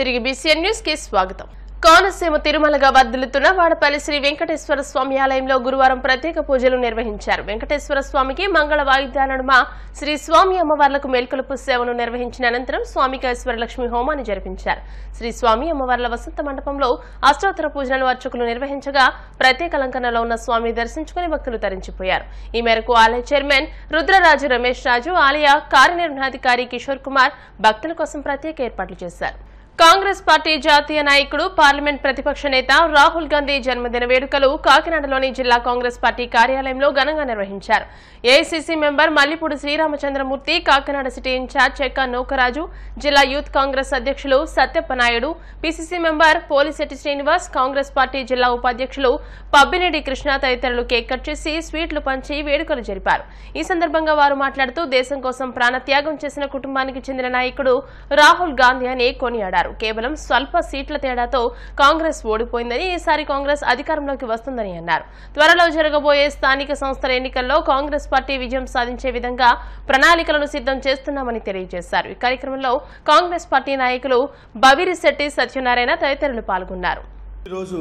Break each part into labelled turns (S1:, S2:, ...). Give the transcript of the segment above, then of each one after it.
S1: తిరిగి BCN news కి స్వాగతం. కోనసీమ తిరుమలగా వర్ధిల్లుతున్న వాడపల్లి శ్రీ వెంకటేశ్వర స్వామి ఆలయంలో గురువారం ప్రత్యేక పూజలు నిర్వహించారు. వెంకటేశ్వర స్వామికి మంగళ వాయిద్యాల నడుమ శ్రీ స్వామి అమ్మవార్లకు మేల్కొలుపు సేవను నిర్వహించిన అనంతరం స్వామికి ఐశ్వర్యలక్ష్మి హోమాన్ని జరిపించారు. శ్రీ స్వామి అమ్మవార్ల వసంత మండపంలో అష్టోత్తర పూజలను అర్చకులు నిర్వహించగా ప్రత్యేక అలంకరణలో ఉన్న స్వామిని దర్శించుకుని భక్తులు తరించిపోయారు. ఈ మేరకు ఆలయ చైర్మన్ రుద్రరాజు రమేష్ రాజు, ఆలయ కార్యనిర్వహణాధికారి కిషోర్ కుమార్ భక్తుల కోసం ప్రత్యేక ఏర్పాట్లు చేశారు. కాంగ్రెస్ పార్టీ జాతీయ నాయకుడు, పార్లమెంట్ ప్రతిపక్ష నేత రాహుల్ గాంధీ జన్మదిన వేడుకలు కాకినాడలోని జిల్లా కాంగ్రెస్ పార్టీ కార్యాలయంలో ఘనంగా నిర్వహించారు. AICC member Mallipudi Sriramachandramurthy, Kakinada city incharge Chekka Naukaraju, జిల్లా యూత్ కాంగ్రెస్ అధ్యక్షులు Satyappa Naidu, PCC member Polisetti Srinivas, Congress party జిల్లా ఉపాధ్యక్షులు పబ్బినేడి కృష్ణ తదితరులు కేక్ కట్ చేసి స్వీట్లు పంచి వేడుకలు జరిపారు. ఈ సందర్భంగా వారు మాట్లాడుతూ దేశం కోసం ప్రాణత్యాగం చేసిన కుటుంబానికి చెందిన నాయకుడు రాహుల్ గాంధీ అని కొనియాడారు. కేవలం స్వల్ప సీట్ల తేడాతో కాంగ్రెస్ ఓడిపోయిందని, ఈసారి కాంగ్రెస్ అధికారంలోకి వస్తుందని అన్నారు. త్వరలో జరగబోయే స్థానిక సంస్థల ఎన్నికల్లో కాంగ్రెస్ పార్టీ విజయం సాధించే విధంగా ప్రణాళికలను సిద్ధం చేస్తున్నామని తెలియజేశారు. ఈ కార్యక్రమంలో కాంగ్రెస్ పార్టీ నాయకులు బవిరిశెట్టి సత్యనారాయణ తదితరులు పాల్గొన్నారు.
S2: ఈరోజు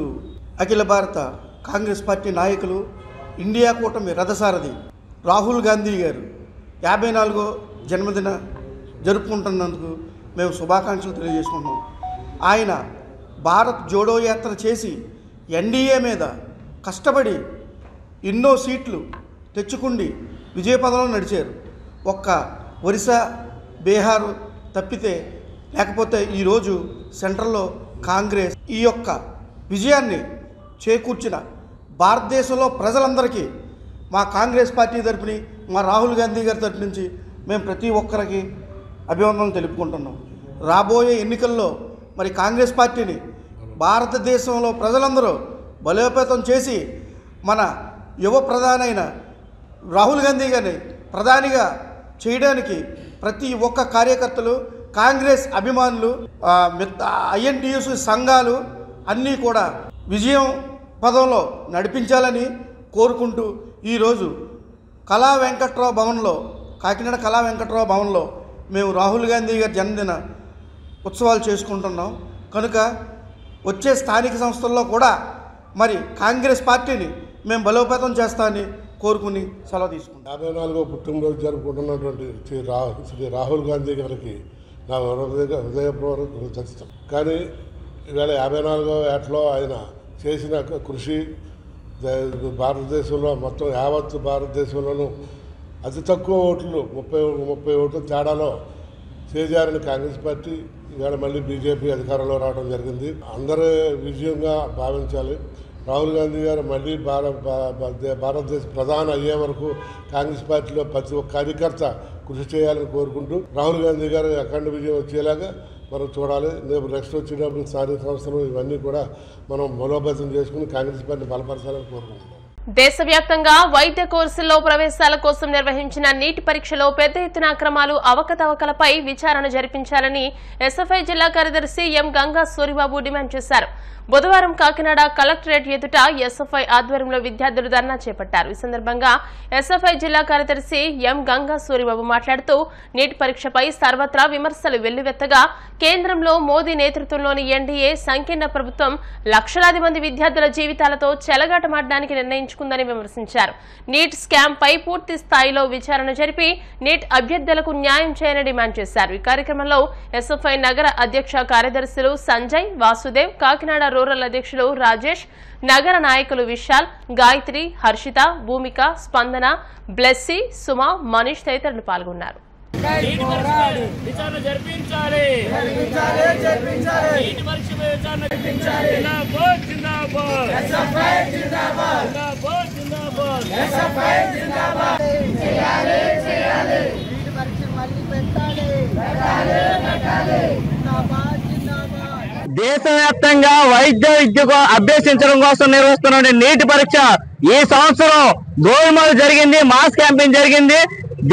S2: అఖిల భారత కాంగ్రెస్ పార్టీ నాయకులు, ఇండియా కూటమి రథసారథి రాహుల్ గాంధీ గారు 54వ జన్మదిన జరుపుకుంటున్నందుకు మేము శుభాకాంక్షలు తెలియజేసుకుంటున్నాం. ఆయన భారత్ జోడో యాత్ర చేసి ఎన్డీఏ మీద కష్టపడి ఎన్నో సీట్లు తెచ్చుకుండి విజయపథంలో నడిచారు. ఒక్క ఒరిస్సా, బీహారు తప్పితే లేకపోతే ఈరోజు సెంట్రల్లో కాంగ్రెస్ ఈ యొక్క విజయాన్ని చేకూర్చిన భారతదేశంలో ప్రజలందరికీ మా కాంగ్రెస్ పార్టీ తరపుని, మా రాహుల్ గాంధీ గారి తరపు నుంచి మేము ప్రతి ఒక్కరికి అభివందనలు తెలుపుకుంటున్నాం. రాబోయే ఎన్నికల్లో మరి కాంగ్రెస్ పార్టీని భారతదేశంలో ప్రజలందరూ బలోపేతం చేసి మన యువ ప్రధాని అయిన రాహుల్ గాంధీ గారిని ప్రధానిగా చేయడానికి ప్రతి ఒక్క కార్యకర్తలు, కాంగ్రెస్ అభిమానులు, ఐఎన్టీయూసీ సంఘాలు అన్నీ కూడా విజయం పదంలో నడిపించాలని కోరుకుంటూ ఈరోజు కళా వెంకట్రావు భవన్లో, కాకినాడ కళా వెంకట్రావు భవన్లో మేము రాహుల్ గాంధీ గారి జన్మదిన ఉత్సవాలు చేసుకుంటున్నాం. కనుక వచ్చే స్థానిక సంస్థల్లో కూడా మరి కాంగ్రెస్ పార్టీని మేము బలోపేతం చేస్తామని కోరుకుని సెలవు తీసుకుంటాం.
S3: 54వ పుట్టినరోజు జరుపుకుంటున్నటువంటి శ్రీ రాహుల్ గాంధీ గారికి నా హృదయపూర్వక కృతజ్ఞతలు. కానీ ఇవాళ 54వ ఏటలో ఆయన చేసిన కృషి భారతదేశంలో మొత్తం యావత్ భారతదేశంలోనూ అతి తక్కువ ఓట్లు 30 ఓట్ల తేడాలో చేజారిన కాంగ్రెస్ పార్టీ ఇవాళ మళ్ళీ బీజేపీ అధికారంలో రావడం జరిగింది. అందరూ విజయంగా భావించాలి. రాహుల్ గాంధీ గారు మళ్ళీ భారతదేశ ప్రధాని అయ్యే వరకు కాంగ్రెస్ పార్టీలో ప్రతి ఒక్క కార్యకర్త కృషి చేయాలని కోరుకుంటూ రాహుల్ గాంధీ గారు అఖండ విజయం వచ్చేలాగా మనం చూడాలి. రేపు నెక్స్ట్ వచ్చినప్పుడు స్థానిక సంస్థలు ఇవన్నీ కూడా మనం బలోపేతం చేసుకుని కాంగ్రెస్ పార్టీని బలపరచాలని కోరుకుంటున్నాం.
S1: దేశవ్యాప్తంగా వైద్య కోర్సుల్లో ప్రవేశాల కోసం నిర్వహించిన నీట్ పరీక్షలో పెద్ద ఎత్తున అక్రమాలు, అవకతవకలపై విచారణ జరిపించాలని ఎస్ఎఫ్ఐ జిల్లా కార్యదర్శి ఎం గంగా సూరిబాబు డిమాండ్ చేశారు. బుధవారం కాకినాడ కలెక్టరేట్ ఎదుట ఎస్ఎఫ్ఐ ఆధ్వర్యంలో విద్యార్థులు ధర్నా చేపట్టారు. ఈ సందర్భంగా ఎస్ఎఫ్ఐ జిల్లా కార్యదర్శి ఎం గంగా సూరిబాబు మాట్లాడుతూ నీట్ పరీక్షపై సర్వత్రా విమర్శలు వెల్లువెత్తగా కేంద్రంలో మోదీ నేతృత్వంలోని ఎన్డీఏ సంకీర్ణ ప్రభుత్వం లక్షలాది మంది విద్యార్థుల జీవితాలతో చెలగాటమాడడానికి నిర్ణయించుకుందని విమర్శించారు. నీట్ స్కామ్ పై పూర్తి స్థాయిలో విచారణ జరిపి నీట్ అభ్యర్థులకు న్యాయం చేయాలని డిమాండ్ చేశారు. ఈ కార్యక్రమంలో ఎస్ఎఫ్ఐ నగర అధ్యక్ష కార్యదర్శులు సంజయ్, వాసుదేవ్, కాకినాడ రూరల్ అధ్యక్షులు రాజేష్, నగర నాయకులు విశాల్, గాయత్రి, హర్షిత, భూమిక, స్పందన, బ్లెస్సీ, సుమ, మనీష్ తదితరులు పాల్గొన్నారు.
S4: దేశవ్యాప్తంగా వైద్య విద్యకు అభ్యసించడం కోసం నిర్వహిస్తున్న నీట్ పరీక్ష ఈ సంవత్సరం గోల్మాల్ జరిగింది, మాస్ క్యాంపింగ్ జరిగింది.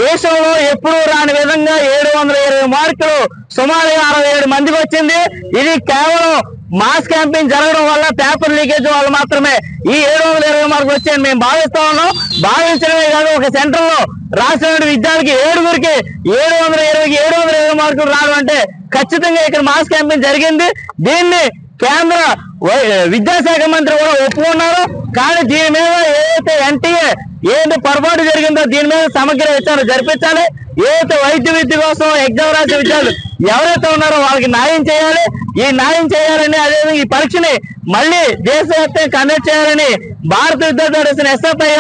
S4: దేశంలో ఎప్పుడూ రాని విధంగా 720 మార్కులు సుమారుగా 67 మందికి వచ్చింది. ఇది కేవలం మాస్ క్యాంపింగ్ జరగడం వల్ల, పేపర్ లీకేజ్ వల్ల మాత్రమే ఈ 720 మార్కులు వచ్చాయని మేము భావిస్తా ఉన్నాం. భావించడమే కాదు, ఒక సెంటర్ లో రాసిన విద్యార్థికి 7గురికి 720 మార్కులు రావడం అంటే ఖచ్చితంగా ఇక్కడ మాస్ క్యాంపెయిన్ జరిగింది. దీన్ని కేంద్ర విద్యాశాఖ మంత్రి కూడా ఒప్పుకున్నారు. కానీ దీని మీద ఏదైతే ఎన్టీఏ ఏంటి పొరపాటు జరిగిందో దీని మీద సమగ్ర విచారణ జరిపించాలి. ఏదైతే వైద్య విద్య కోసం ఎగ్జామ్ రాసే విద్యార్థులు ఎవరైతే ఉన్నారో వాళ్ళకి న్యాయం చేయాలి. ఈ న్యాయం చేయాలని, అదేవిధంగా ఈ పరీక్షని మళ్ళీ దేశవ్యాప్తంగా కండక్ట్ చేయాలని భారత విద్యార్థి ఫెడరేషన్ ఎస్ఎఫ్ఐ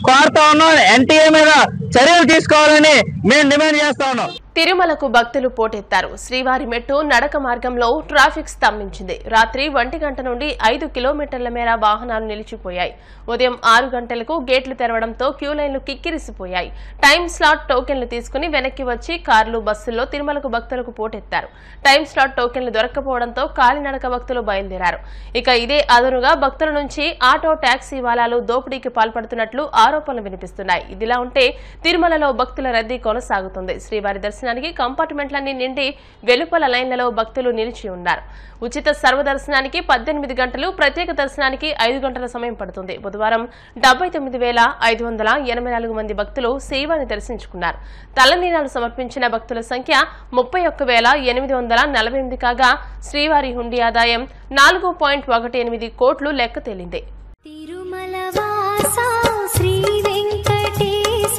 S4: కోరుతా ఉన్నాం. ఎన్టీఏ మీద చర్యలు తీసుకోవాలని మేము డిమాండ్ చేస్తా ఉన్నాం.
S1: తిరుమలకు భక్తులు పోటెత్తారు. శ్రీవారి మెట్టు నడక మార్గంలో ట్రాఫిక్ స్తంభించింది. రాత్రి 1 గంట నుండి 5 కిలోమీటర్ల మేర వాహనాలు నిలిచిపోయాయి. ఉదయం 6 గంటలకు గేట్లు తెరవడంతో క్యూ లైన్లు కిక్కిరిసిపోయాయి. టైం స్లాట్ టోకెన్లు తీసుకుని వెనక్కి వచ్చి కార్లు, బస్సుల్లో తిరుమలకు భక్తులకు పోటెత్తారు. టైం స్లాట్ టోకెన్లు దొరక్కపోవడంతో కాలినడక భక్తులు బయలుదేరారు. ఇక ఇదే అదనుగా భక్తుల నుంచి ఆటో, టాక్సీ వాలాలు దోపిడీకి పాల్పడుతున్నట్లు ఆరోపణలు వినిపిస్తున్నాయి. ఇదిలా ఉంటే తిరుమలలో భక్తుల రద్దీ కొనసాగుతుంది. శ్రీవారి దర్శనానికి కంపార్ట్మెంట్లన్నీ నిండి వెలుపల లైన్లలో భక్తులు నిలిచి ఉన్నారు. ఉచిత సర్వదర్శనానికి 18 గంటలు, ప్రత్యేక దర్శనానికి 5 గంటల సమయం పడుతుంది. బుధవారం 79,584 మంది భక్తులు శ్రీవారిని దర్శించుకున్నారు. తలనీలాలు సమర్పించిన భక్తుల సంఖ్య 31,848 కాగా శ్రీవారి హుండీ ఆదాయం 4.18 కోట్లు లెక్క తేలింది.
S5: తిరుమల వాసా శ్రీ వెంకటేశ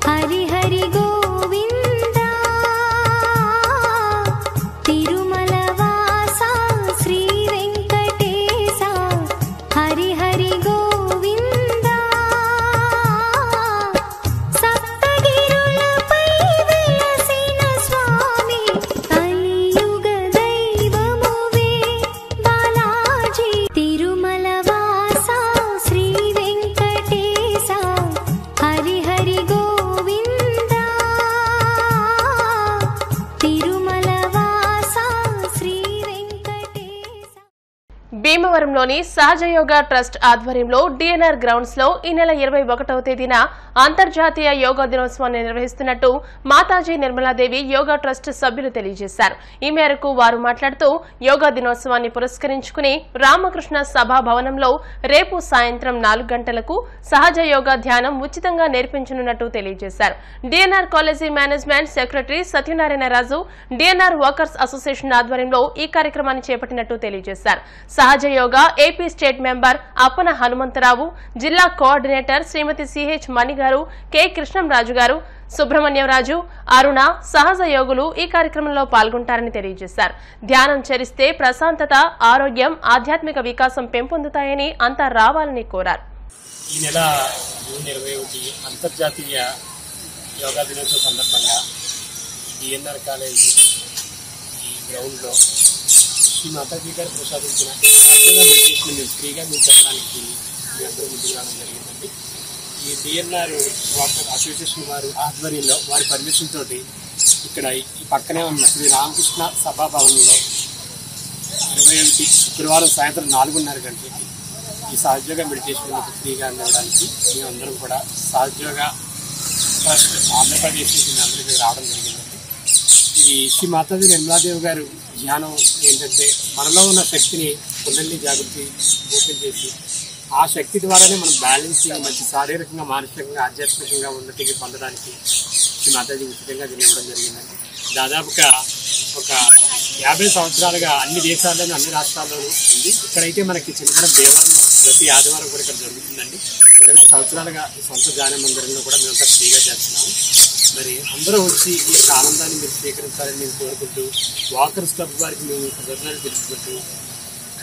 S5: హరి హరి గోవింద. తిరుమల వాసా శ్రీ వెంకటేశ హరి హరి గోవింద. సప్తగిరులపై వెలసిన స్వామి కలియుగ దైవమువే బాలాజీ. తిరుమల వాసా శ్రీ వెంకటేశ హరి హరి గోవింద. తిరుమల వాసా శ్రీ వెంకటేశ.
S1: భీమవరంలోని సహజయోగా ట్రస్ట్ ఆధ్వర్యంలో డిఎన్ఆర్ గ్రౌండ్స్ లో ఈ నెల 21వ తేదీన అంతర్జాతీయ యోగా దినోత్సవాన్ని నిర్వహిస్తున్నట్టు మాతాజీ నిర్మలాదేవి యోగా ట్రస్ట్ సభ్యులు తెలియజేశారు. ఈ మేరకు వారు మాట్లాడుతూ యోగా దినోత్సవాన్ని పురస్కరించుకుని రామకృష్ణ సభా భవనంలో రేపు సాయంత్రం 4 గంటలకు సహజ యోగా ధ్యానం ఉచితంగా నేర్పించనున్నట్టు తెలియజేశారు. DNR college management secretary Satyanarayana Raju DNR workers association ఆధ్వర్యంలో ఈ కార్యక్రమాన్ని చేపట్టినట్టు తెలియజేశారు. Sahaja Yoga AP state member Appana Hanumantharao, జిల్లా కోఆర్డినేటర్ శ్రీమతి సిహెచ్ మణి గారు, కె కృష్ణంరాజు గారు, సుబ్రహ్మణ్యం రాజు, అరుణ సహజ యోగులు ఈ కార్యక్రమంలో పాల్గొంటారని తెలియజేశారు. ధ్యానం చరిస్తే ప్రశాంతత, ఆరోగ్యం, ఆధ్యాత్మిక వికాసం పెంపొందుతాయని అంతా రావాలని కోరారు.
S6: ఈ నెల జూన్ 21 అంతర్జాతీయ యోగా దినోత్సవం సందర్భంగా డిఎన్ఆర్ కాలేజీ ఈ గ్రౌండ్లో శ్రీ మాతాజీ గారు ప్రసాదించిన మెడిటేషన్ మేము ఫ్రీగా మేము చెప్పడానికి మీ అందరూ ముందుకు రావడం జరిగిందండి. ఈ డిఎన్ఆర్ వాటర్ అసోసియేషన్ వారు ఆధ్వర్యంలో వారి పర్మిషన్ తోటి ఇక్కడ ఈ పక్కనే ఉన్న శ్రీ రామకృష్ణ సభాభవనంలో 21 శుక్రవారం సాయంత్రం 4:30 గంటలకి ఈ సహజయోగ మెడిటేషన్ ఫ్రీగా అందించడానికి మేమందరం కూడా సహజయోగ ట్రస్ట్ ఆంధ్రప్రదేశ్ నుంచి అందరికీ రావడం జరిగిందండి. ఇది శ్రీ మాతాజీ నిర్మలాదేవి గారు ధ్యానం ఏంటంటే మనలో ఉన్న శక్తిని కుండలిని జాగృతి ఓపెన్ చేసి ఆ శక్తి ద్వారానే మనం బ్యాలెన్సింగ్ మంచి శారీరకంగా, మానసికంగా, ఆధ్యాత్మికంగా ఉన్నతికి పొందడానికి శ్రీ మాతాజీ ఉచితంగా దీన్ని ఇవ్వడం జరిగిందండి. దాదాపుగా ఒక 50 సంవత్సరాలుగా అన్ని దేశాల్లోనూ అన్ని రాష్ట్రాల్లోనూ ఉంది. ఇక్కడైతే మనకి చిన్నగడ దేవాలయంలో ప్రతి ఆదివారం కూడా ఇక్కడ జరుగుతుందండి. 20 సంవత్సరాలుగా సొంత ధ్యాన మందిరంలో కూడా మేమంతా ఫ్రీగా చేస్తున్నాము. మరి అందరూ వచ్చి ఈ యొక్క ఆనందాన్ని మీరు స్వీకరించాలని మేము కోరుకుంటూ, వాకర్స్ క్లబ్ వారికి మేము కృతజ్ఞతలు తెలుసుకుంటూ,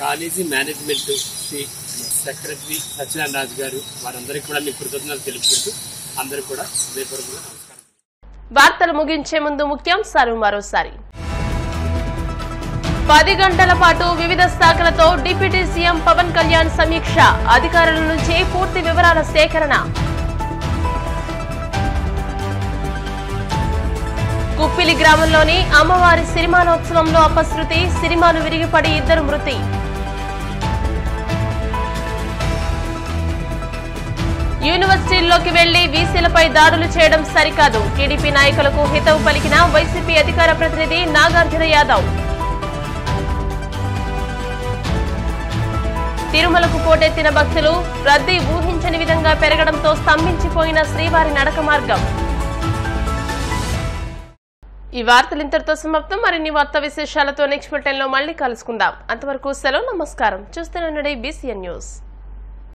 S6: college management Sri secretary Satyanarayana Raju గారు వారందరికీ కూడా మేము కృతజ్ఞతలు తెలుపుకుంటూ అందరూ కూడా హృదయపూర్వకంగా నమస్కారం.
S1: వార్తలు ముగించే ముందు ముఖ్యాంశాలు మరోసారి. 10 గంటల పాటు వివిధ శాఖలతో డిప్యూటీ సీఎం పవన్ కళ్యాణ్ సమీక్ష, అధికారుల నుంచి పూర్తి వివరాల సేకరణ. కుప్పిలి గ్రామంలోని అమ్మవారి సిరిమానోత్సవంలో అపశృతి, సిరిమాను విరిగిపడి 2 మృతి. యూనివర్సిటీల్లోకి వెళ్లి వీసీలపై దాడులు చేయడం సరికాదు, టీడీపీ నాయకులకు హితవు పలికిన వైసీపీ అధికార ప్రతినిధి నాగార్జున యాదవ్. తిరుమలకు పోటెత్తిన భక్తులు, రద్దీ ఊహించని విధంగా పెరగడంతో స్తంభించిపోయిన శ్రీవారి నడక మార్గం. ఈ వార్తలు ఇంతటితో సమాప్తం. మరిన్ని వార్తా విశేషాలతో నెక్స్ట్ బులెటిన్లో మళ్ళీ కలుసుకుందాం. అంతవరకు సెలవు. నమస్కారం. చూస్తూనే BCN న్యూస్.